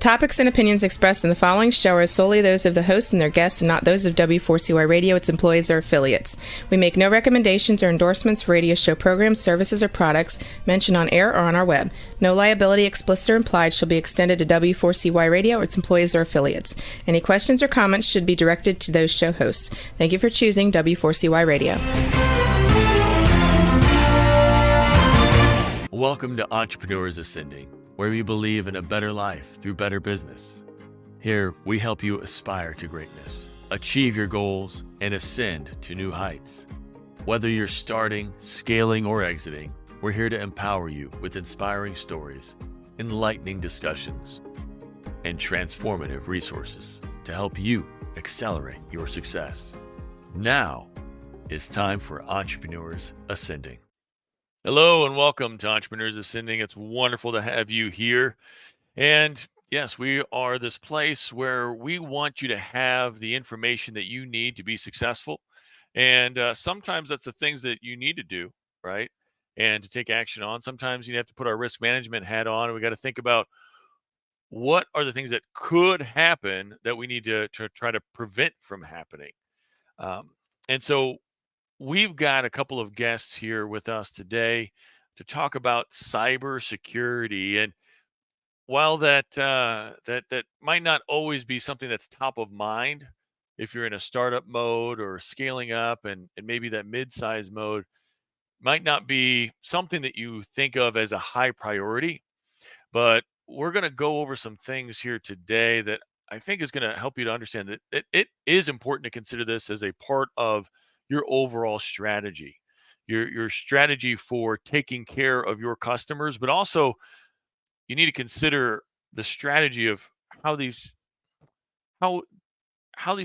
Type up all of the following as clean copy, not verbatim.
topics and opinions expressed in the following show are solely those of the hosts and their guests and not those of W4CY Radio, its employees, or affiliates. We make no recommendations or endorsements for radio show programs, services, or products mentioned on air or on our web. No liability, explicit or implied, shall be extended to W4CY Radio or its employees or affiliates. Any questions or comments should be directed to those show hosts. Thank you for choosing W4CY Radio. Welcome to Entrepreneurs Ascending, where we believe in a better life through better business. Here, we help you aspire to greatness, achieve your goals, and ascend to new heights. Whether you're starting, scaling, or exiting, we're here to empower you with inspiring stories, enlightening discussions, and transformative resources to help you accelerate your success. Now, it's time for Entrepreneurs Ascending. Hello and welcome to Entrepreneurs Ascending. It's wonderful to have you here. And yes, we are this place where we want you to have the information that you need to be successful. And sometimes that's the things that you need to do, right? And to take action on. Sometimes you have to put our risk management hat on, and we got to think about what are the things that could happen that we need to try to prevent from happening. And so we've got a couple of guests here with us today to talk about cybersecurity. And while that might not always be something that's top of mind, if you're in a startup mode or scaling up, and maybe that mid-size mode might not be something that you think of as a high priority, but we're going to go over some things here today that I think is going to help you to understand that it is important to consider this as a part of your overall strategy, your strategy for taking care of your customers, but also you need to consider the strategy of how these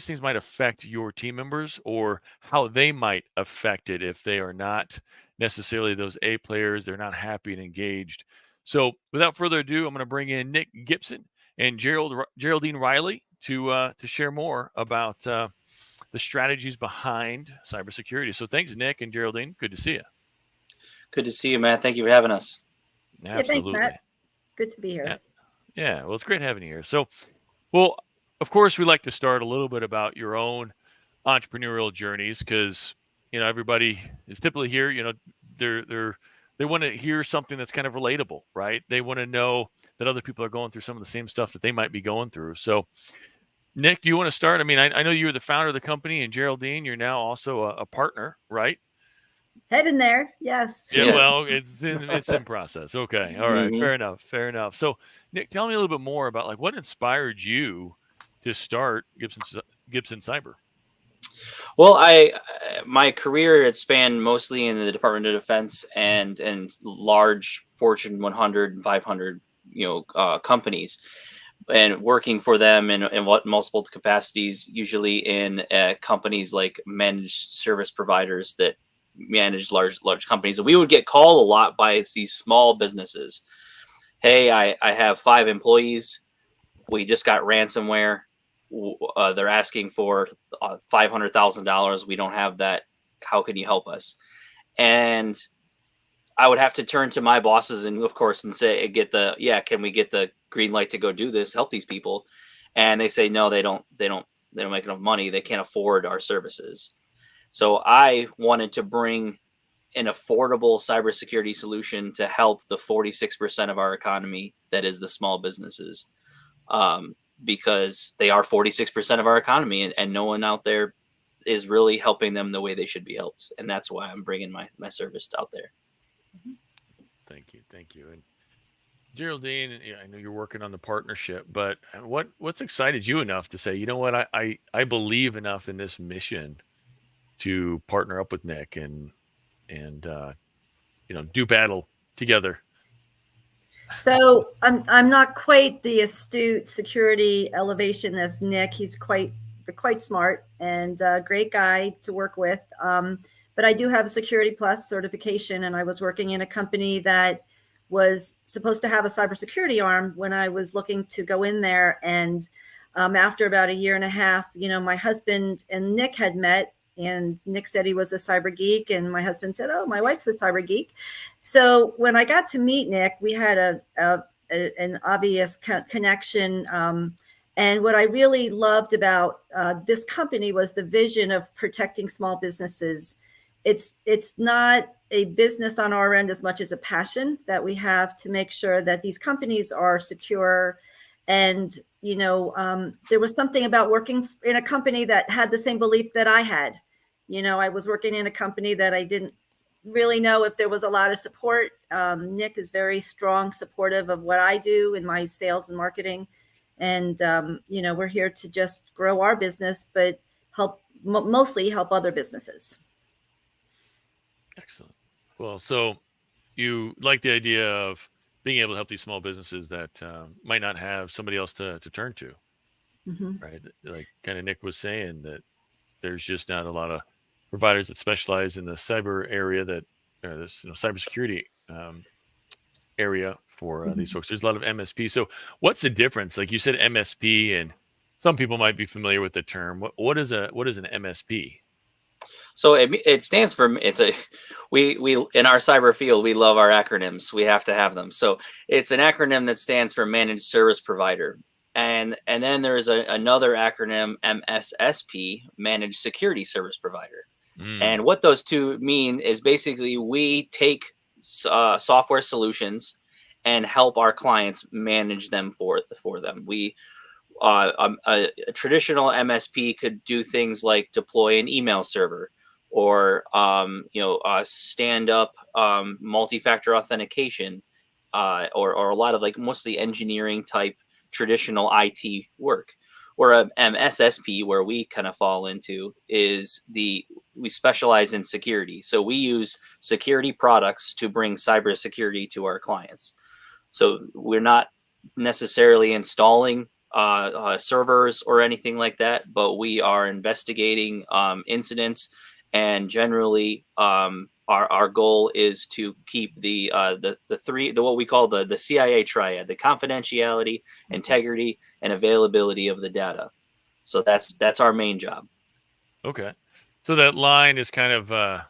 things might affect your team members, or how they might affect it if they are not necessarily those A players, they're not happy and engaged. So without further ado, I'm going to bring in Nick Gibson and Geraldine Riley to share more about the strategies behind cybersecurity. So thanks, Nick and Geraldine. Good to see you. Good to see you, Matt. Thank you for having us. Absolutely. Yeah, thanks, Matt. Good to be here. Yeah. Well, it's great having you here. So, well, of course, we like to start a little bit about your own entrepreneurial journeys, because, everybody is typically here, they want to hear something that's kind of relatable, right? They want to know that other people are going through some of the same stuff that they might be going through. So, Nick, do you want to start? I mean, I know you were the founder of the company, and Geraldine, you're now also a partner, right? Head in there, yes. Yeah, Yes. well, it's in process. Okay, all right, Mm-hmm. fair enough. So, Nick, tell me a little bit more about what inspired you to start Gibson Cyber. Well, my career had spanned mostly in the Department of Defense and large Fortune 100 and 500 companies, and working for them in multiple capacities, usually in companies like managed service providers that manage large companies. And we would get called a lot by these small businesses. Hey, I have 5 employees. We just got ransomware. They're asking for $500,000. We don't have that. How can you help us? And I would have to turn to my bosses and say, can we get the green light to go do this, help these people? And they say, no, they don't make enough money. They can't afford our services. So I wanted to bring an affordable cybersecurity solution to help the 46% of our economy that is the small businesses, because they are 46% of our economy, and no one out there is really helping them the way they should be helped. And that's why I'm bringing my service out there. Thank you. And Geraldine, I know you're working on the partnership, but what's excited you enough to say, you know what, I believe enough in this mission to partner up with Nick and do battle together? So I'm not quite the astute security elevation as Nick. He's quite smart and a great guy to work with. But I do have a Security Plus certification, and I was working in a company that was supposed to have a cybersecurity arm when I was looking to go in there. And after about a year and a half, my husband and Nick had met, and Nick said he was a cyber geek, and my husband said, oh, my wife's a cyber geek. So when I got to meet Nick, we had a an obvious connection. And what I really loved about this company was the vision of protecting small businesses. It's not a business on our end as much as a passion that we have to make sure that these companies are secure. And, there was something about working in a company that had the same belief that I had. I was working in a company that I didn't really know if there was a lot of support. Nick is very strong, supportive of what I do in my sales and marketing. And, we're here to just grow our business, but mostly help other businesses. Excellent. Well, so you like the idea of being able to help these small businesses that might not have somebody else to turn to, right? Like kind of Nick was saying, that there's just not a lot of providers that specialize in the cyber area, that this cybersecurity area for these folks. There's a lot of MSP. So what's the difference? Like you said, MSP, and some people might be familiar with the term. What is an MSP? So it stands for, we in our cyber field, we love our acronyms. We have to have them. So it's an acronym that stands for Managed Service Provider. And then there's another acronym, MSSP, Managed Security Service Provider. And what those two mean is basically we take software solutions and help our clients manage them for them. A traditional MSP could do things like deploy an email server, or stand up multi-factor authentication, or a lot of mostly engineering type traditional IT work. Or a MSSP, where we kind of fall into, is we specialize in security. So we use security products to bring cybersecurity to our clients. So we're not necessarily installing servers or anything like that, but we are investigating incidents, and generally our goal is to keep the what we call the CIA triad: the confidentiality, integrity, and availability of the data. So that's our main job. Okay, so that line is kind of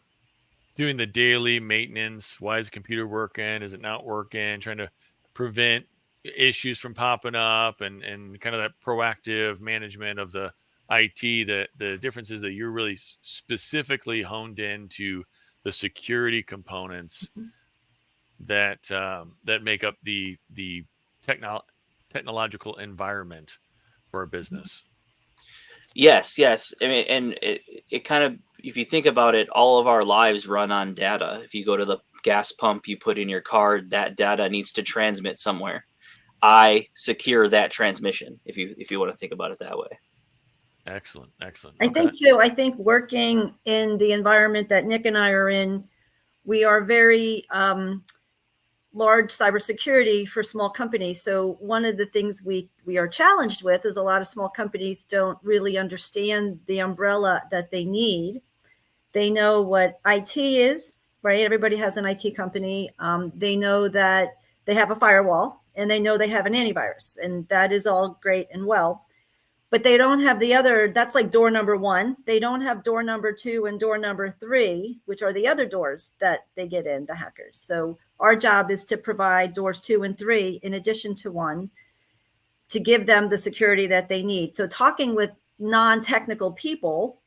doing the daily maintenance. Why is the computer working? Is it not working? Trying to prevent issues from popping up, and kind of that proactive management of the IT. The difference is that you're really specifically honed into the security components that make up the technological environment for a business. Yes. I mean, and it kind of, if you think about it, all of our lives run on data. If you go to the gas pump you put in your car, that data needs to transmit somewhere. I secure that transmission, if you want to think about it that way. Excellent. I think working in the environment that Nick and I are in, we are very large cybersecurity for small companies. So one of the things we are challenged with is a lot of small companies don't really understand the umbrella that they need. They know what IT is, right? Everybody has an IT company. They know that they have a firewall, and they know they have an antivirus, and that is all great and well. But they don't have the other. That's like door number one. They don't have door number two and door number three, which are the other doors that they get in, the hackers. So our job is to provide doors 2 and 3 in addition to 1, to give them the security that they need. So talking with non-technical people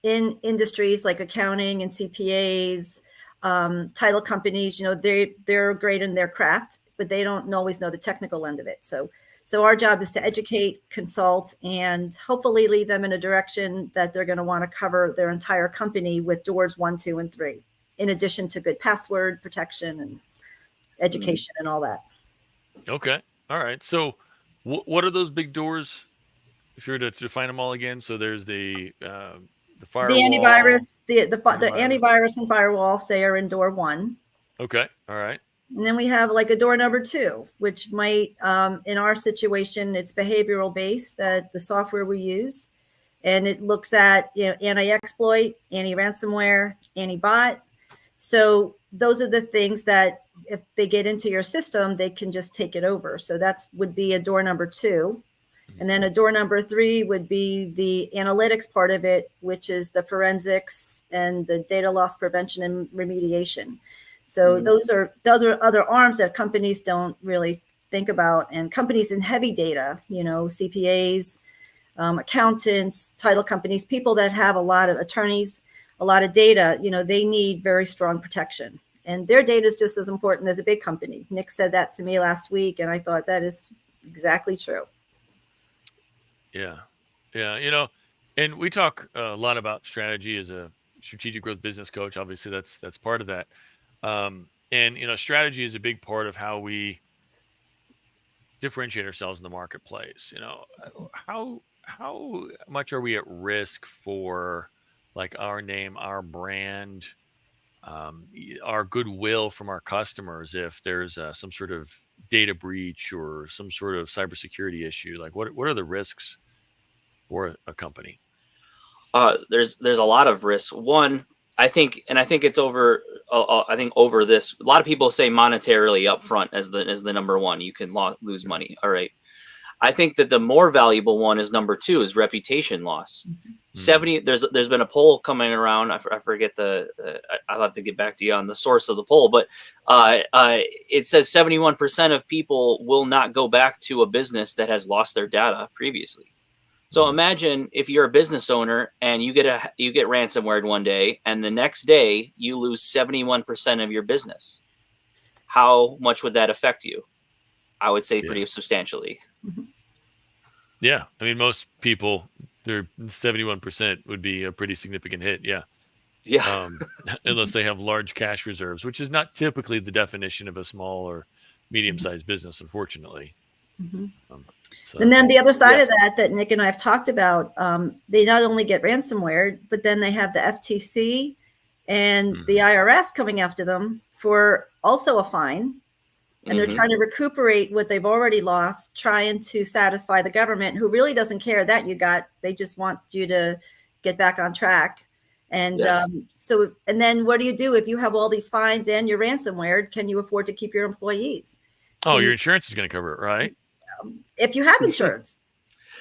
in industries like accounting and CPAs, title companies, they're great in their craft, but they don't always know the technical end of it. So our job is to educate, consult, and hopefully lead them in a direction that they're going to want to cover their entire company with doors 1, 2, and 3, in addition to good password protection and education and all that. Okay. All right. So what are those big doors, if you were to define them all again? So there's the firewall. The antivirus, the antivirus and firewall, say, are in door 1. Okay. All right. And then we have like a door number 2, which might, in our situation, it's behavioral based, that the software we use, and it looks at anti-exploit, anti-ransomware, anti-bot. So those are the things that if they get into your system, they can just take it over. So that would be a door number 2. And then a door number 3 would be the analytics part of it, which is the forensics and the data loss prevention and remediation. So those are other arms that companies don't really think about. And companies in heavy data, CPAs, accountants, title companies, people that have a lot of attorneys, a lot of data, they need very strong protection. And their data is just as important as a big company. Nick said that to me last week, and I thought that is exactly true. Yeah. Yeah. And we talk a lot about strategy as a strategic growth business coach. Obviously, that's part of that. And strategy is a big part of how we differentiate ourselves in the marketplace. How much are we at risk for like our name, our brand, our goodwill from our customers if there's some sort of data breach or some sort of cybersecurity issue? Like, what are the risks for a company? There's a lot of risks. One, I think it's over. I think over this, a lot of people say monetarily upfront as the number one. You can lose money. All right. I think that the more valuable one is number two, is reputation loss. 70. There's been a poll coming around. I forget I'll have to get back to you on the source of the poll, but it says 71% of people will not go back to a business that has lost their data previously. So imagine if you're a business owner and you get ransomware one day, and the next day you lose 71% of your business. How much would that affect you? I would say pretty substantially. Yeah, I mean, most people, their 71% would be a pretty significant hit. Yeah. Unless they have large cash reserves, which is not typically the definition of a small or medium-sized business, unfortunately. And then the other side of that Nick and I have talked about, they not only get ransomware, but then they have the FTC and the IRS coming after them for also a fine. And they're trying to recuperate what they've already lost, trying to satisfy the government, who really doesn't care that they just want you to get back on track. And and then what do you do if you have all these fines and your ransomware? Can you afford to keep your employees? Your insurance is going to cover it, right? If you have insurance.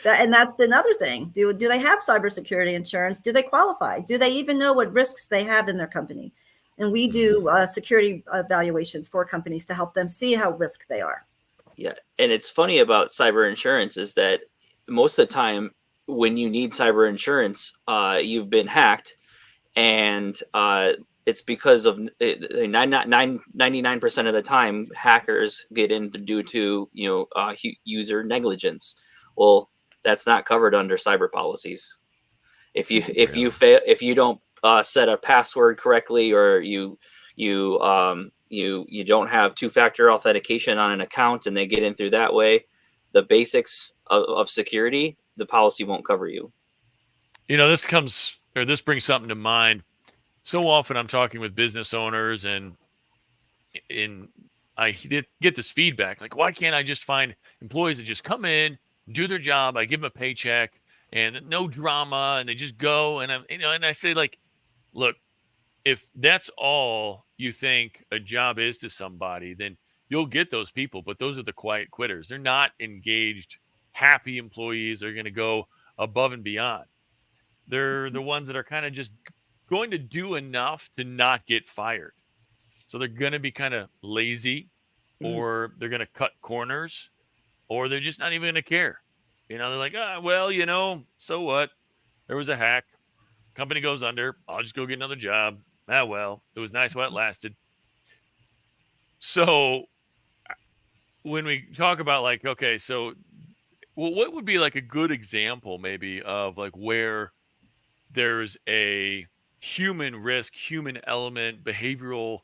And that's another thing. Do they have cybersecurity insurance? Do they qualify? Do they even know what risks they have in their company? And we do security evaluations for companies to help them see how risk they are. Yeah. And it's funny about cyber insurance is that most of the time when you need cyber insurance, you've been hacked, and it's because of 99% of the time hackers get in due to user negligence. Well, that's not covered under cyber policies. If you don't set a password correctly, or you don't have two-factor authentication on an account and they get in through that way, the basics of security, the policy won't cover you. This brings something to mind. So often I'm talking with business owners and I get this feedback, like, why can't I just find employees that just come in, do their job, I give them a paycheck and no drama, and they just go, and I say, like, look, if that's all you think a job is to somebody, then you'll get those people, but those are the quiet quitters. They're not engaged, happy employees. They're going to go above and beyond. They're the ones that are kind of just going to do enough to not get fired. So they're going to be kind of lazy, or they're going to cut corners, or they're just not even going to care. They're like, so what? There was a hack. Company goes under. I'll just go get another job. Well, it was nice while it lasted. So when we talk about, like, okay, so what would be like a good example maybe of like where there's a human risk, human element, behavioral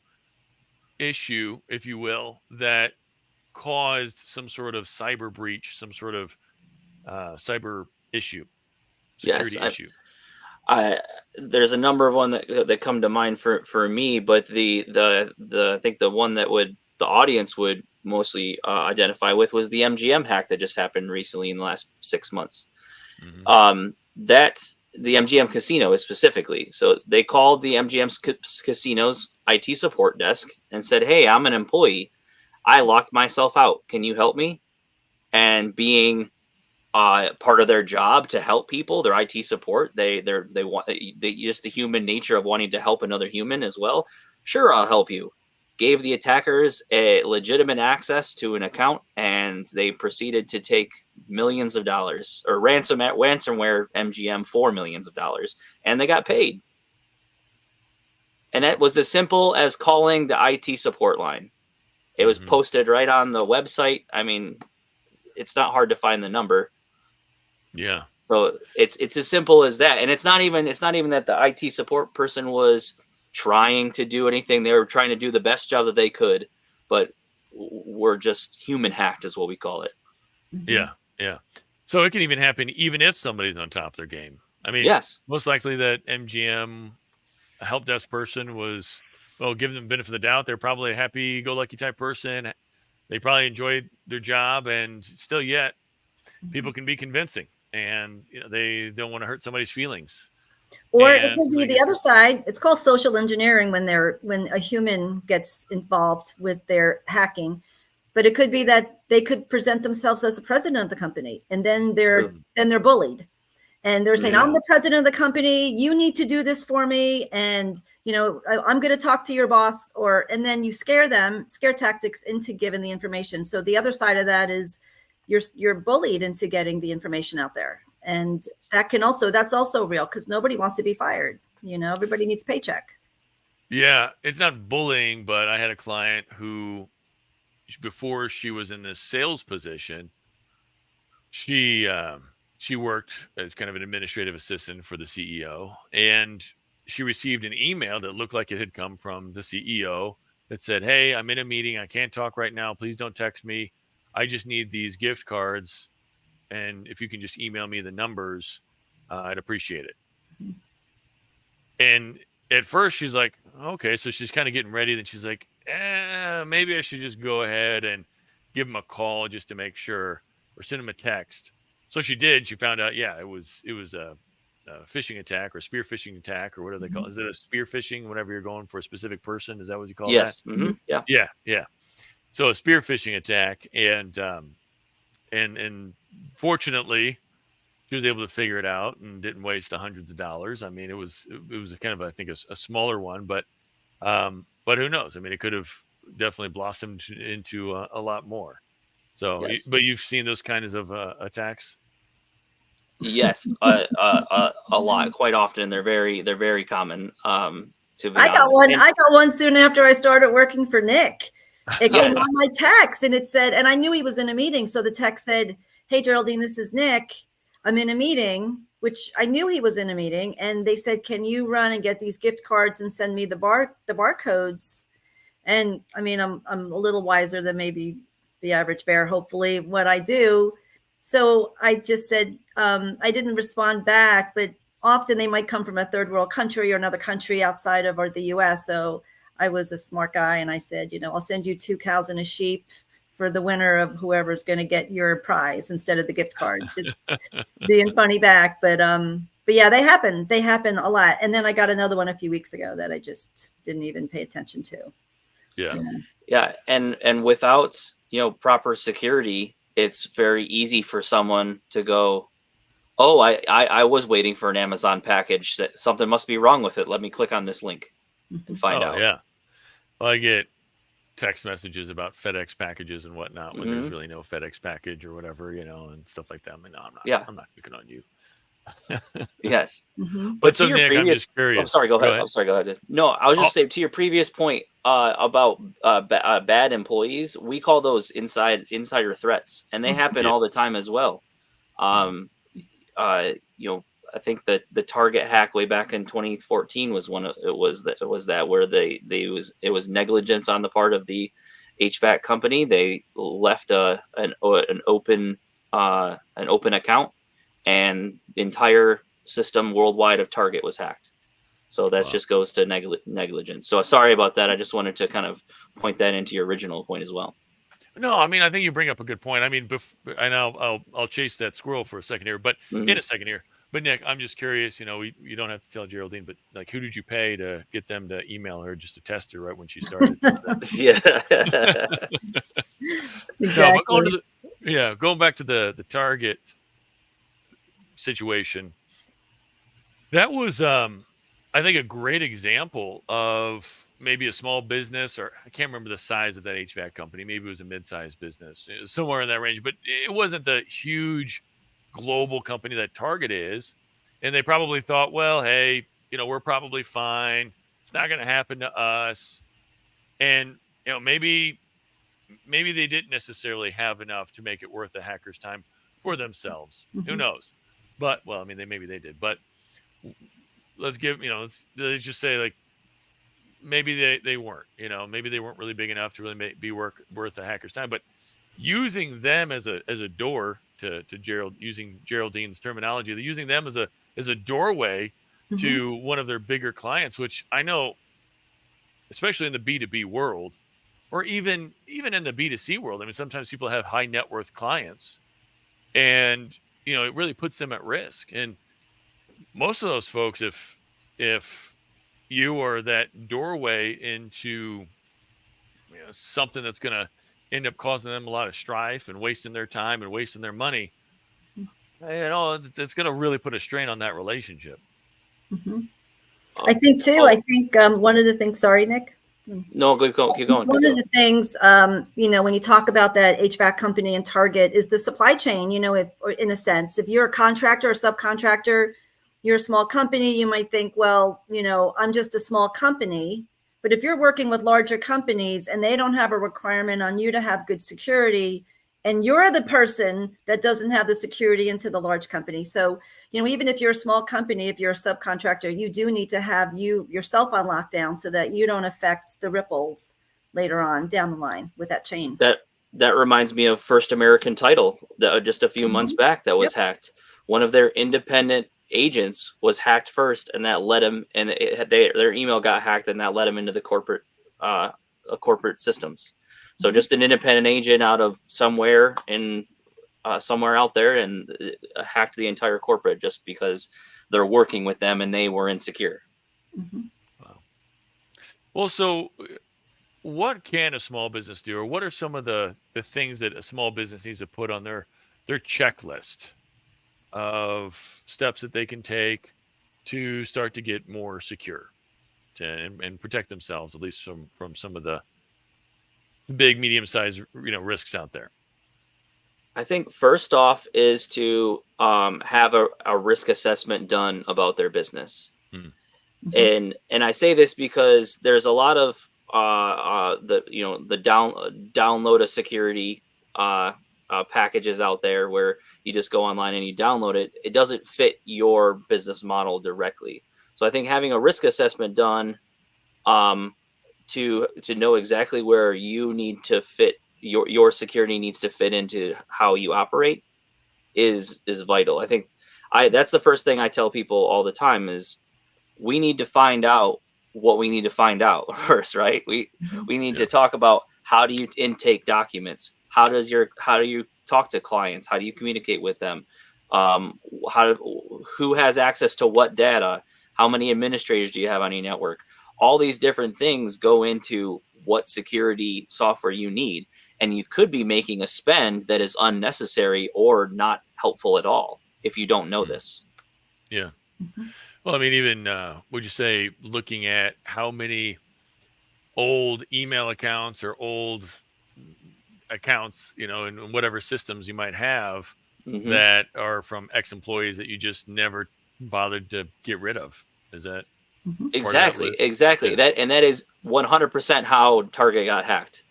issue, if you will, that caused some sort of cyber breach, some sort of cyber issue, security issue? There's a number of one that come to mind for me, but the I think the one that the audience would mostly identify with was the MGM hack that just happened recently in the last 6 months. That the MGM casino is specifically. So they called the MGM casino's IT support desk and said, "Hey, I'm an employee. I locked myself out. Can you help me?" And being part of their job to help people, their IT support, they want just the human nature of wanting to help another human as well. Sure, I'll help you. gave the attackers a legitimate access to an account, and they proceeded to take millions of dollars, or ransomware MGM for millions of dollars, and they got paid. And that was as simple as calling the IT support line. It was posted right on the website. I mean, it's not hard to find the number. Yeah. So it's as simple as that. And it's not even that the IT support person was trying to do anything. They were trying to do the best job that they could, but we're just human hacked is what we call it. Yeah. Yeah. So it can even happen even if somebody's on top of their game. I mean, yes, most likely that MGM help desk person was, well, give them the benefit of the doubt. They're probably a happy-go-lucky type person. They probably enjoyed their job, and still yet people can be convincing, and they don't want to hurt somebody's feelings. Or it could be the other side. It's called social engineering when a human gets involved with their hacking. But it could be that they could present themselves as the president of the company, and then they're bullied. And they're saying, I'm the president of the company. You need to do this for me. And, I'm going to talk to your boss, and then you scare tactics into giving the information. So the other side of that is you're bullied into getting the information out there. And that's also real, because nobody wants to be fired. Everybody needs a paycheck. Yeah. It's not bullying, but I had a client who, before she was in this sales position, she worked as kind of an administrative assistant for the CEO, and she received an email that looked like it had come from the CEO that said, "Hey, I'm in a meeting. I can't talk right now. Please don't text me. I just need these gift cards. And if you can just email me the numbers, I'd appreciate it." And at first she's like, okay, so she's kind of getting ready. Then she's like, maybe I should just go ahead and give him a call just to make sure, or send him a text. So she did. She found out, it was a phishing attack, or spear phishing attack, or whatever they call it. Is it a spear phishing whenever you're going for a specific person? Is that what you call that? Yes. Yeah. Yeah. So a spear phishing attack, and fortunately, she was able to figure it out and didn't waste the hundreds of dollars. I mean, it was kind of, I think, a smaller one, but who knows? I mean, it could have definitely blossomed into a lot more. So, yes. But you've seen those kinds of attacks? Yes, a lot, quite often. They're very common. To be I got honest. I got one soon after I started working for Nick. It came on my text, and it said, and I knew he was in a meeting. So the text said, "Hey, Geraldine, this is Nick. I'm in a meeting," which I knew he was in a meeting. And they said, "Can you run and get these gift cards and send me the barcodes?" And I mean, I'm a little wiser than maybe the average bear, hopefully, what I do. So I just said, I didn't respond back, but often they might come from a third world country or another country outside of the US. So I was a smart guy, and I said, I'll send you 2 cows and a sheep for the winner of whoever's going to get your prize instead of the gift card. Just being funny back. But yeah, they happen. They happen a lot. And then I got another one a few weeks ago that I just didn't even pay attention to. Yeah. Yeah. And without, proper security, it's very easy for someone to go, "Oh, I was waiting for an Amazon package. That something must be wrong with it. Let me click on this link and find out." Yeah. Well, I get text messages about FedEx packages and whatnot when there's really no FedEx package or whatever, and stuff like that. I mean, no, I'm not. Yeah. I'm not picking on you. Yes. But so, Nick, I'm just curious. I'm sorry. Go ahead. I'm sorry. Go ahead. No, I was just saying, to your previous point about bad employees, we call those insider threats, and they happen all the time as well. I think that the Target hack way back in 2014 was where it was negligence on the part of the HVAC company. They left an open account, and the entire system worldwide of Target was hacked. So that just goes to negligence. So sorry about that. I just wanted to kind of point that into your original point as well. No, I mean, I think you bring up a good point. I mean, and I'll chase that squirrel for a second here, but in a second here. But Nick, I'm just curious. You don't have to tell Geraldine, but like, who did you pay to get them to email her just to test her right when she started? Yeah. Exactly. No, going back to the Target situation. That was I think a great example of maybe a small business, or I can't remember the size of that HVAC company. Maybe it was a mid-sized business, somewhere in that range, but it wasn't the huge global company that Target is. And they probably thought, well, hey, we're probably fine. It's not going to happen to us. And, maybe they didn't necessarily have enough to make it worth the hacker's time for themselves. Who knows? But, well, I mean, maybe they did. But let's just say, like, maybe they weren't, maybe they weren't really big enough to really be worth the hacker's time. But using them as a door to using Geraldine's terminology, they're using them as a doorway to one of their bigger clients, which I know, especially in the B2B world, or even in the B2C world. I mean, sometimes people have high net worth clients, and it really puts them at risk. And most of those folks, if you are that doorway into something that's going to end up causing them a lot of strife and wasting their time and wasting their money, it's going to really put a strain on that relationship. I think too. I think one of the things. Sorry, Nick. No, keep going. One of the things, when you talk about that HVAC company and Target, is the supply chain. If, in a sense, if you're a contractor or subcontractor, you're a small company, you might think, well, I'm just a small company. But if you're working with larger companies and they don't have a requirement on you to have good security, and you're the person that doesn't have the security into the large company. So, even if you're a small company, if you're a subcontractor, you do need to have yourself on lockdown so that you don't affect the ripples later on down the line with that chain. That reminds me of First American Title, that just a few months back that was hacked. One of their independent agents was hacked first, and that led them, and their email got hacked, and that led them into the corporate systems. So just an independent agent out of somewhere out there, and hacked the entire corporate just because they're working with them and they were insecure. Wow. Well, so what can a small business do, or what are some of the things that a small business needs to put on their checklist of steps that they can take to start to get more secure and protect themselves, at least from some of the big, medium-sized, risks out there? I think first off is to have a risk assessment done about their business. And I say this because there's a lot of download a security packages out there where you just go online and you download it. It doesn't fit your business model directly. So I think having a risk assessment done to know exactly where you need to fit your security needs to fit into how you operate is vital. I think that's the first thing I tell people all the time is we need to find out what we need to find out first, right? We need to talk about, how do you intake documents? How do you talk to clients? How do you communicate with them? Who has access to what data? How many administrators do you have on your network? All these different things go into what security software you need. And you could be making a spend that is unnecessary or not helpful at all if you don't know this. Yeah. Well, I mean, even would you say looking at how many old email accounts or old accounts, in whatever systems you might have that are from ex-employees that you just never bothered to get rid of? Is that exactly Yeah. That is 100% how Target got hacked.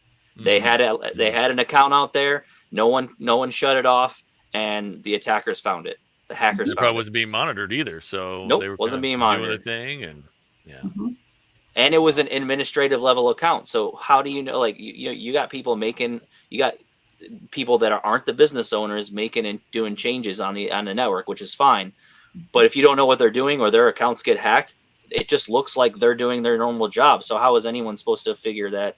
They had an account out there. No one shut it off, and the attackers found it. The hackers probably wasn't being monitored either. So nope, they were wasn't being doing monitored. their thing, and and it was an administrative level account. So how do you know? Like you got people that aren't the business owners making and doing changes on the network, which is fine. But if you don't know what they're doing or their accounts get hacked, it just looks like they're doing their normal job. So how is anyone supposed to figure out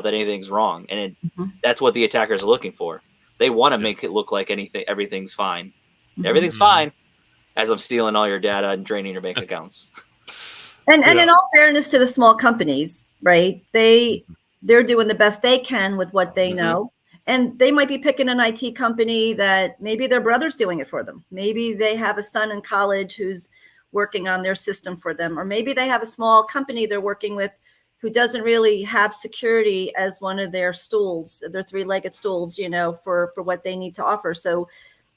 that anything's wrong? And that's what the attackers are looking for. They want to make it look like everything's fine. Everything's fine as I'm stealing all your data and draining your bank accounts. And in all fairness to the small companies, right? They're doing the best they can with what they know. And they might be picking an IT company that maybe their brother's doing it for them. Maybe they have a son in college who's working on their system for them. Or maybe they have a small company they're working with who doesn't really have security as one of their stools, their three-legged stools, for what they need to offer. So,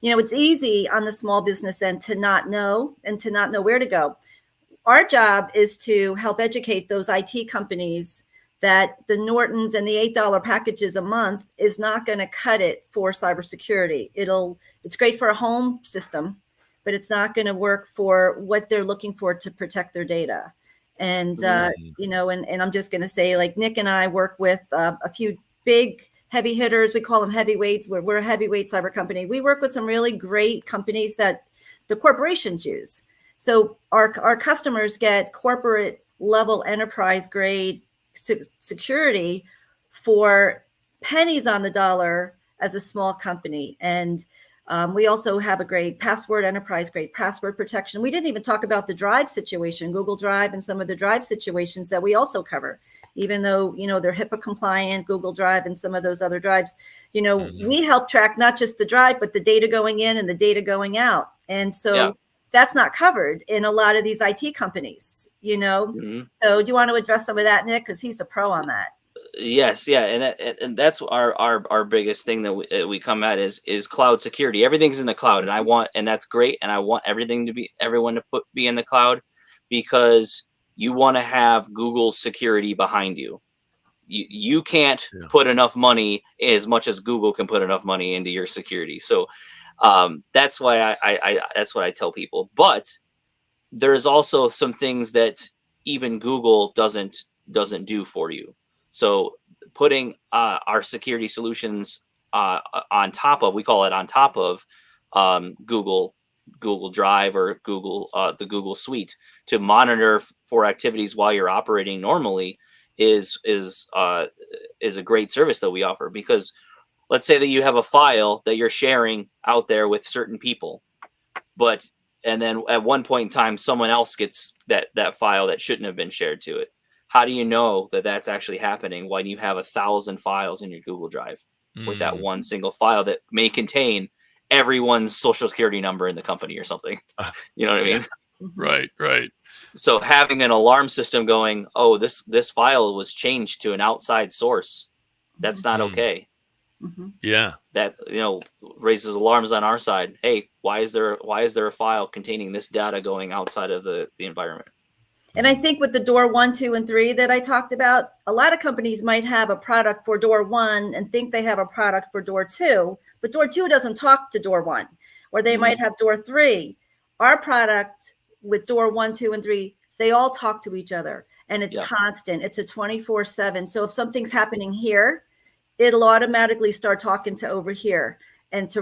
it's easy on the small business end to not know and to not know where to go. Our job is to help educate those IT companies that the Nortons and the $8 packages a month is not going to cut it for cybersecurity. It's great for a home system, but it's not going to work for what they're looking for to protect their data. And, and I'm just going to say, like, Nick and I work with a few big heavy hitters. We call them heavyweights. We're a heavyweight cyber company. We work with some really great companies that the corporations use. So our customers get corporate level enterprise grade security for pennies on the dollar as a small company. And we also have a great password, enterprise grade password protection. We didn't even talk about the Drive situation, Google Drive and some of the Drive situations that we also cover, even though, they're HIPAA compliant, Google Drive and some of those other drives. We help track not just the drive, but the data going in and the data going out. And so that's not covered in a lot of these IT companies, So do you want to address some of that, Nick? Because he's the pro on that. Yes, yeah, and that's our biggest thing that we come at is cloud security. Everything's in the cloud, and that's great, and I want everyone to be in the cloud, because you want to have Google's security behind you. You can't put enough money, as much as Google can put enough money into your security. So that's why that's what I tell people. But there's also some things that even Google doesn't do for you. So putting our security solutions on top of, we call it on top of Google Drive or the Google Suite to monitor for activities while you're operating normally is a great service that we offer. Because let's say that you have a file that you're sharing out there with certain people, and then at one point in time, someone else gets that file that shouldn't have been shared to it. How do you know that that's actually happening when you have 1,000 files in your Google Drive with that one single file that may contain everyone's social security number in the company or something? You know what I mean? Right. So having an alarm system going, oh, this file was changed to an outside source, that's not okay. Yeah. That raises alarms on our side. Hey, why is there a file containing this data going outside of the environment? And I think with the door 1, 2, and 3 that I talked about, a lot of companies might have a product for door 1 and think they have a product for door 2, but door 2 doesn't talk to door 1, or they might have door 3. Our product with door 1, 2, and 3, they all talk to each other, and it's constant. It's a 24/7. So if something's happening here, it'll automatically start talking to over here and to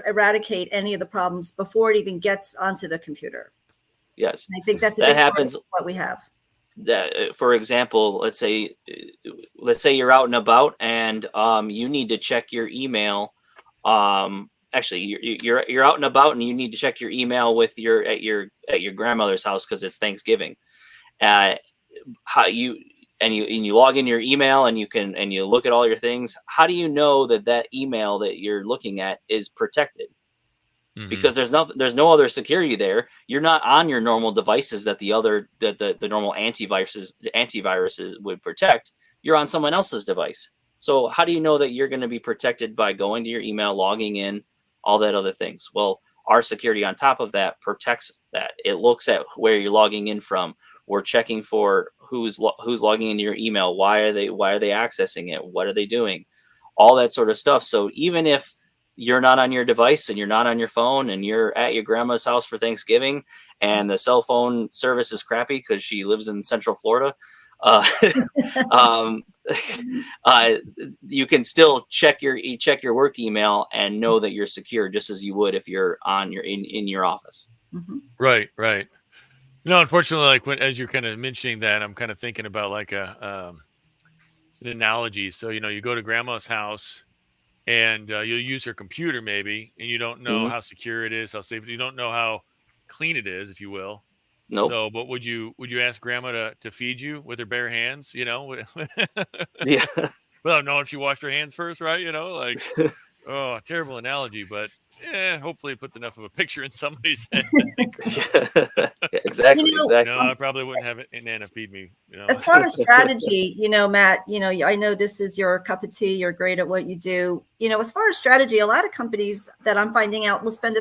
eradicate any of the problems before it even gets onto the computer. Yes, and I think that's that happens. What we have. That, for example, let's say you're out and about, and you need to check your email. Actually, you're out and about, and you need to check your email at your grandmother's house because it's Thanksgiving. How you log in your email, and you look at all your things. How do you know that email that you're looking at is protected? Because there's no other security there. You're not on your normal devices that the normal antiviruses would protect. You're on someone else's device. So how do you know that you're going to be protected by going to your email, logging in, all that other things? Well, our security on top of that protects that. It looks at where you're logging in from. We're checking for who's logging into your email. Why are they accessing it? What are they doing? All that sort of stuff. So even if you're not on your device and you're not on your phone and you're at your grandma's house for Thanksgiving and the cell phone service is crappy because she lives in Central Florida, you can still check your work email and know that you're secure, just as you would if you're in your office. Right. Unfortunately, as you're kind of mentioning that, I'm kind of thinking about like an analogy. So, you go to grandma's house, and you'll use her computer maybe, and you don't know how secure it is, how safe. You don't know how clean it is, if you will. Nope. So, but would you ask grandma to feed you with her bare hands? Yeah. Without knowing if she washed her hands first, right? Oh, terrible analogy, but hopefully it puts enough of a picture in somebody's head. Exactly. You know, Exactly. No, I probably wouldn't have it. Nana feed me. as far as strategy, Matt, I know this is your cup of tea. You're great at what you do. As far as strategy, a lot of companies that I'm finding out will spend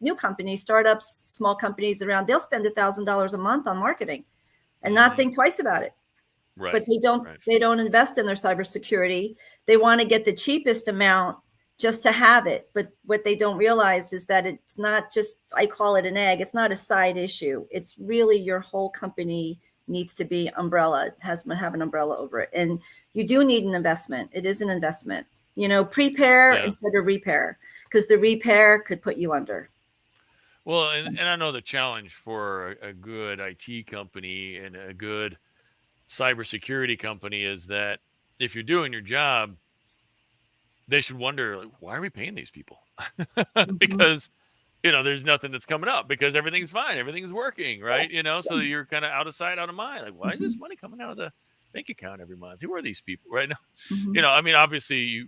new companies, startups, small companies around. They'll spend $1,000 a month on marketing, and not think twice about it. Right. But they don't invest in their cybersecurity. They want to get the cheapest amount just to have it. But what they don't realize is that it's not just, I call it an egg. It's not a side issue. It's really your whole company needs to be have an umbrella over it. And you do need an investment. It is an investment. Prepare instead of repair, because the repair could put you under. Well, and I know the challenge for a good IT company and a good cybersecurity company is that if you're doing your job, they should wonder, like, why are we paying these people? Because there's nothing that's coming up because everything's fine, everything's working, right? So you're kind of out of sight, out of mind. Like, why is this money coming out of the bank account every month? Who are these people, right? Now, I mean, obviously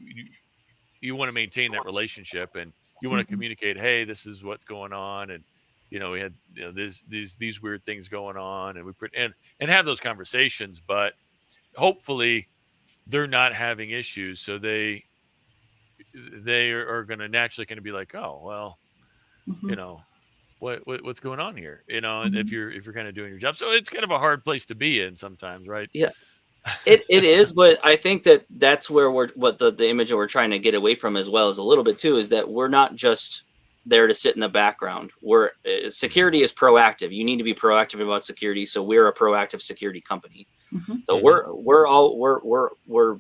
you want to maintain that relationship and you want to communicate, hey, this is what's going on, and we had these weird things going on, and and have those conversations. But hopefully they're not having issues, so they are going to naturally kind of be like, oh well, what's going on here, and if you're kind of doing your job. So it's kind of a hard place to be in sometimes, right? Yeah. It is, but I think that's where the image that we're trying to get away from as well as a little bit too, is that we're not just there to sit in the background. Security is proactive. You need to be proactive about security. So we're a proactive security company. So we're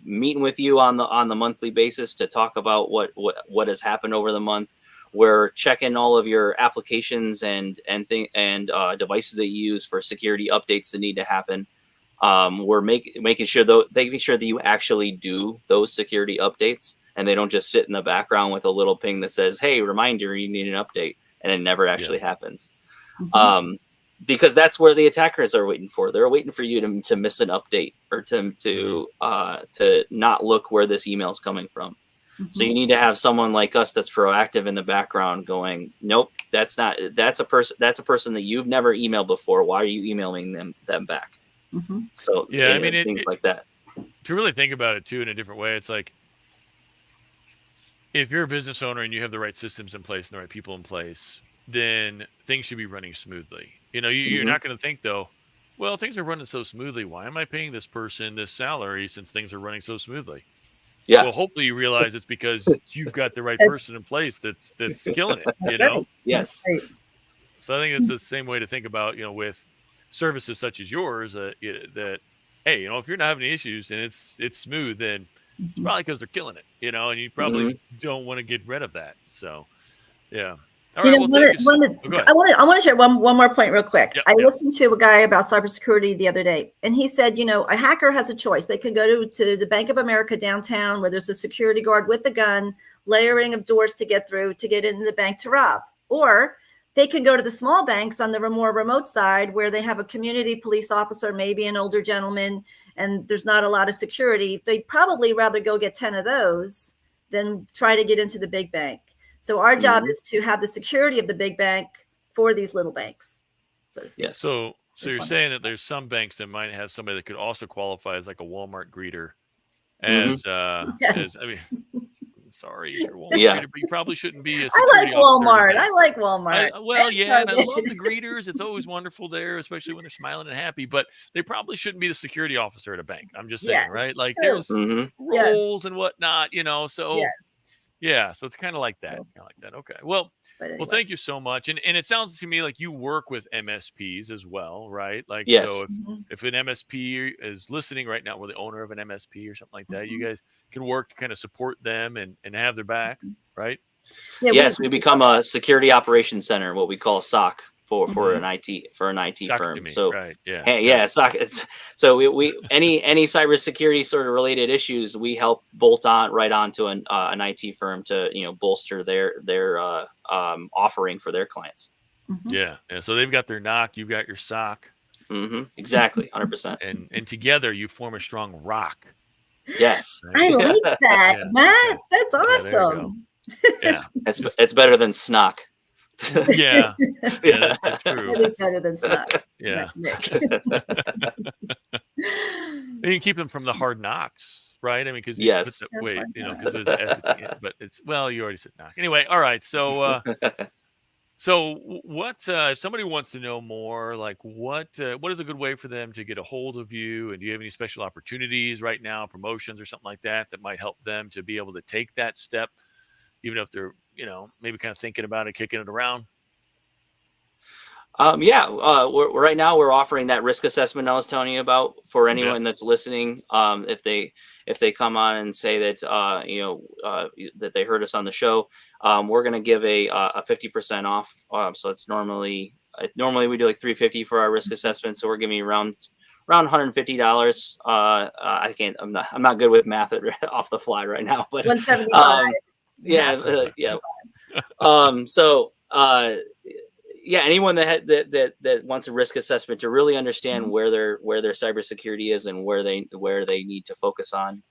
meeting with you on the monthly basis to talk about what has happened over the month. We're checking all of your applications and devices that you use for security updates that need to happen. We're making sure that you actually do those security updates, and they don't just sit in the background with a little ping that says, "Hey, reminder, you need an update," and it never actually happens. Because that's where the attackers are waiting for. They're waiting for you to miss an update or to not look where this email is coming from. So you need to have someone like us that's proactive in the background going, nope, that's a person that you've never emailed before. Why are you emailing them back? So I mean, things like that. To really think about it too in a different way, it's like if you're a business owner and you have the right systems in place and the right people in place, then things should be running smoothly. You're not going to think though, well, things are running so smoothly. Why am I paying this person this salary since things are running so smoothly? Yeah. Well, hopefully you realize it's because you've got the right person in place that's killing it. Right. Yes. Right. So I think it's the same way to think about with services such as yours. That hey, if you're not having any issues and it's smooth, then it's probably because they're killing it. And you probably don't want to get rid of that. So yeah. All right. I want to share one more point real quick. I listened to a guy about cybersecurity the other day, and he said, a hacker has a choice. They can go to the Bank of America downtown where there's a security guard with a gun, layering of doors to get through to get into the bank to rob. Or they can go to the small banks on the more remote side where they have a community police officer, maybe an older gentleman, and there's not a lot of security. They'd probably rather go get 10 of those than try to get into the big bank. So our job is to have the security of the big bank for these little banks, so to speak. Yeah. So you're saying that there's some banks that might have somebody that could also qualify as like a Walmart greeter, as I mean, sorry, you're a Walmart greeter, but you probably shouldn't be a security officer. I like Walmart. And I love the greeters. It's always wonderful there, especially when they're smiling and happy. But they probably shouldn't be the security officer at a bank. I'm just saying, right? Like there's roles and whatnot, So. Yeah, so it's kind of like that. Okay. Well, anyway. Thank you so much. And it sounds to me like you work with MSPs as well, right? Like, yes. So if an MSP is listening right now, we're the owner of an MSP or something like that, you guys can work to kind of support them and have their back, right? Yeah, yes, we become a security operations center, what we call SOC for an IT firm. So right, SOC. So we any cybersecurity sort of related issues, we help bolt right onto an IT firm to bolster their offering for their clients. Yeah. So they've got their NOC, you've got your SOC. Exactly, 100%. And together you form a strong rock. Yes, I like that, Matt. That's awesome. Yeah. It's better than snock. Yeah. Yeah, that's true. It is better than snock. Yeah. Nick. And you can keep them from the hard knocks, right? I mean, because Yes. wait, because there's S at the end, but it's, well, you already said knock. Anyway, all right. So, what if somebody wants to know more? Like, what is a good way for them to get a hold of you? And do you have any special opportunities right now, promotions or something like that, that might help them to be able to take that step, even if they're, maybe kind of thinking about it, kicking it around? We're right now we're offering that risk assessment I was telling you about for Okay. anyone that's listening. If they come on and say that that they heard us on the show, we're going to give a 50% off. So it's normally we do like $350 for our risk assessment. So we're giving you around $150. I'm not good with math off the fly right now, but 175. Anyone that wants a risk assessment to really understand where their cybersecurity is and where they need to focus on,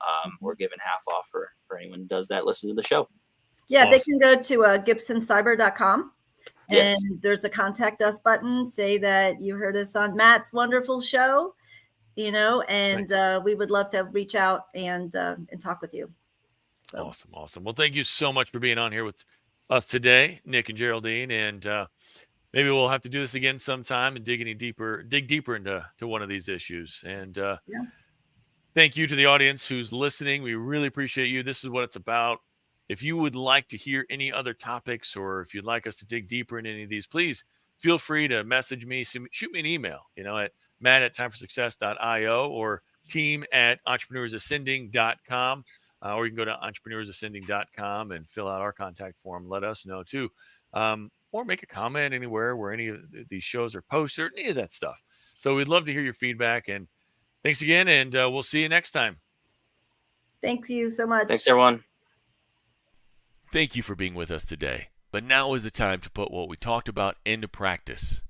we're giving half off for anyone who does that. Listen to the show. Yeah, Awesome. they can go to gibsoncyber.com. Yes. And there's a contact us button. Say that you heard us on Matt's wonderful show, and we would love to reach out and talk with you. So. Awesome. Well, thank you so much for being on here with us today, Nick and Geraldine. And maybe we'll have to do this again sometime and dig deeper into one of these issues. And thank you to the audience who's listening. We really appreciate you. This is what it's about. If you would like to hear any other topics, or if you'd like us to dig deeper in any of these, please feel free to message me, shoot me an email, at matt@timeforsuccess.io or team@entrepreneursascending.com. Or you can go to entrepreneursascending.com and fill out our contact form. Let us know too. Or make a comment anywhere where any of these shows are posted, any of that stuff. So we'd love to hear your feedback. And thanks again. And we'll see you next time. Thanks you so much. Thanks, everyone. Thank you for being with us today. But now is the time to put what we talked about into practice.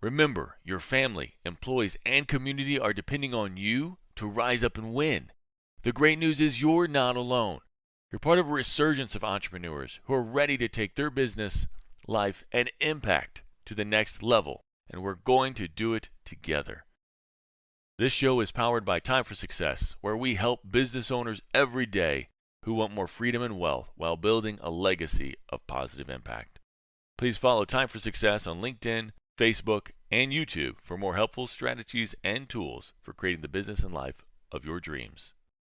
Remember, your family, employees, and community are depending on you to rise up and win. The great news is you're not alone. You're part of a resurgence of entrepreneurs who are ready to take their business, life, and impact to the next level, and we're going to do it together. This show is powered by Time for Success, where we help business owners every day who want more freedom and wealth while building a legacy of positive impact. Please follow Time for Success on LinkedIn, Facebook, and YouTube for more helpful strategies and tools for creating the business and life of your dreams.